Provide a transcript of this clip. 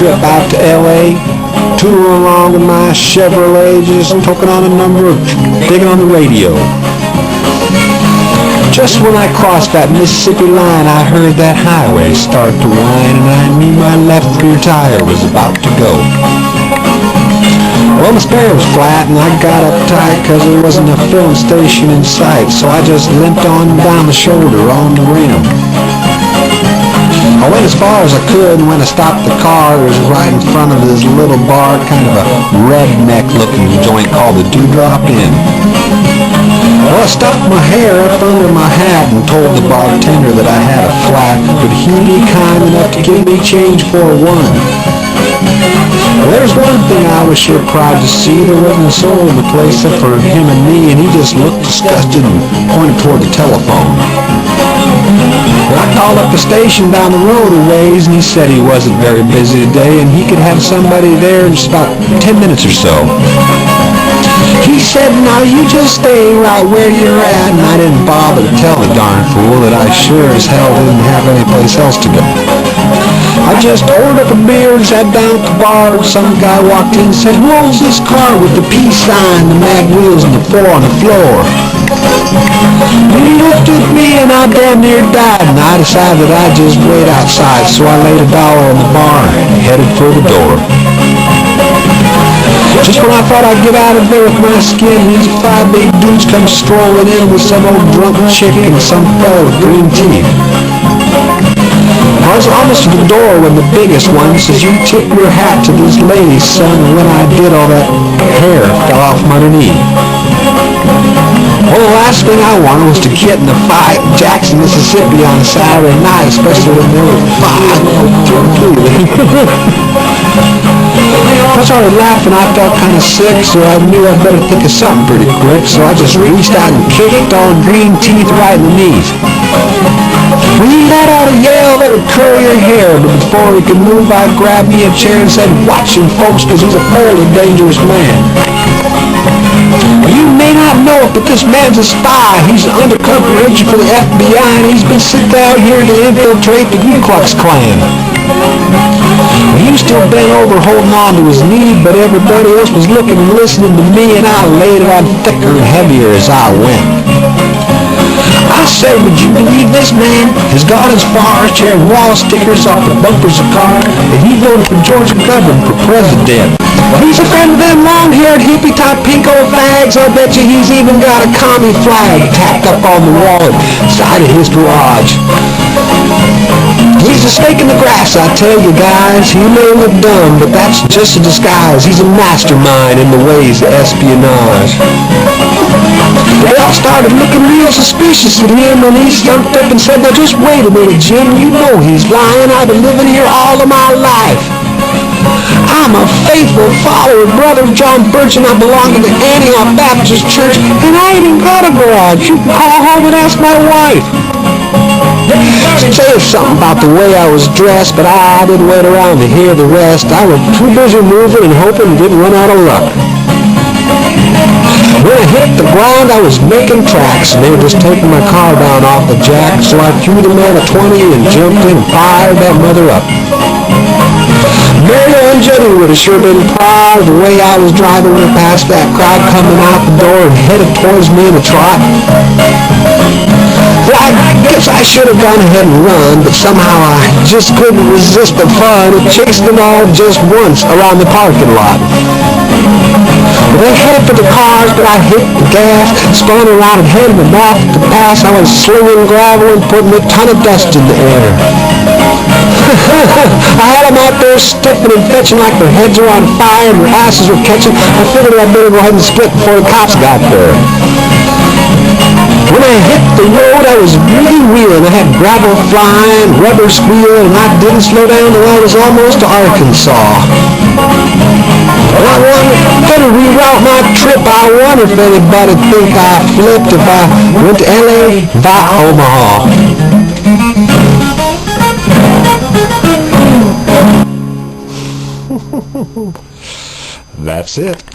trip out to L.A., touring along in my Chevrolet, just poking on a number, digging on the radio. Just when I crossed that Mississippi line, I heard that highway start to whine, and I knew my left rear tire was about to go. Well, the spare was flat, and I got uptight because there wasn't a filling station in sight, so I just limped on down the shoulder on the rim. I went as far as I could, and when I stopped the car, it was right in front of this little bar, kind of a redneck-looking joint called the Dewdrop Inn. Well, I stopped my hair up under my hat and told the bartender that I had a flat. Could he be kind enough to give me change for one? Well, there's one thing I was sure proud to see. There wasn't a soul in the place except for him and me, and he just looked disgusted and pointed toward the telephone. Well, I called up the station down the road a ways, and he said he wasn't very busy today, and he could have somebody there in just about 10 minutes or so. He said, now you just stay right where you're at, and I didn't bother to tell the darn fool that I sure as hell didn't have any place else to go. I just ordered up a beer and sat down at the bar, and some guy walked in and said, who owns this car with the peace sign, the mag wheels, and the 4 on the floor? He looked at me and I damn near died, and I decided that I'd just wait outside, so I laid $1 on the bar and headed for the door. Just when I thought I'd get out of there with my skin, these 5 big dudes come strolling in with some old drunk chick and some fellow with green teeth. I was almost to the door when the biggest one says, you tip your hat to this lady, son, and when I did, all that hair fell off from underneath. Well, the last thing I wanted was to get in a fight in Jackson, Mississippi on a Saturday night, especially when there were 5 drunk people. I started laughing. I felt kind of sick, so I knew I'd better think of something pretty quick, so I just reached out and kicked on green teeth right in the knees. When he let out a yell that would curl your hair, but before he could move, I grabbed me a chair and said, watch him, folks, because he's a fairly dangerous man. You may not know it, but this man's a spy. He's an undercover agent for the FBI, and he's been sent out here to infiltrate the Ku Klux Klan. He was still bent over holding on to his knee, but everybody else was looking and listening to me, and I laid it on thicker and heavier as I went. I said, would you believe this man has gone as far as tearing wall stickers off the bumpers of cars, and he voted for George McGovern for president. Well, he's a friend of them long-haired, hippie-type pinko fags. I bet you he's even got a commie flag tacked up on the wall inside of his garage. He's a snake in the grass, I tell you guys. He may look dumb, but that's just a disguise. He's a mastermind in the ways of espionage. They all started looking real suspicious at him, and he stumped up and said, now just wait a minute, Jim. You know he's lying. I've been living here all of my life. I'm a faithful follower, brother of John Birch, and I belong to the Antioch Baptist Church, and I ain't even got a garage. You can call home and ask my wife. Say something about the way I was dressed, but I didn't wait around to hear the rest. I was too busy moving and hoping it didn't run out of luck. When I hit the ground, I was making tracks, and they were just taking my car down off the jack, so I threw the man a 20 and jumped in and fired that mother up. Mary and Jenny would have sure been proud of the way I was driving past that crowd coming out the door and headed towards me in a trot. Well, I guess I should have gone ahead and run, but somehow I just couldn't resist the fun of chasing them all just once around the parking lot. They headed for the cars, but I hit the gas, spun around and headed them off to pass. I was slinging gravel and putting a ton of dust in the air. I had them out there stiffing and fetching like their heads were on fire and their asses were catching. I figured I'd better go ahead and split before the cops got there. When I hit the road, I was really wheeling. I had gravel flying, rubber squealing, and I didn't slow down until I was almost to Arkansas. When I wanted to reroute my trip, I wonder if anybody'd think I flipped if I went to L.A. via Omaha. That's it.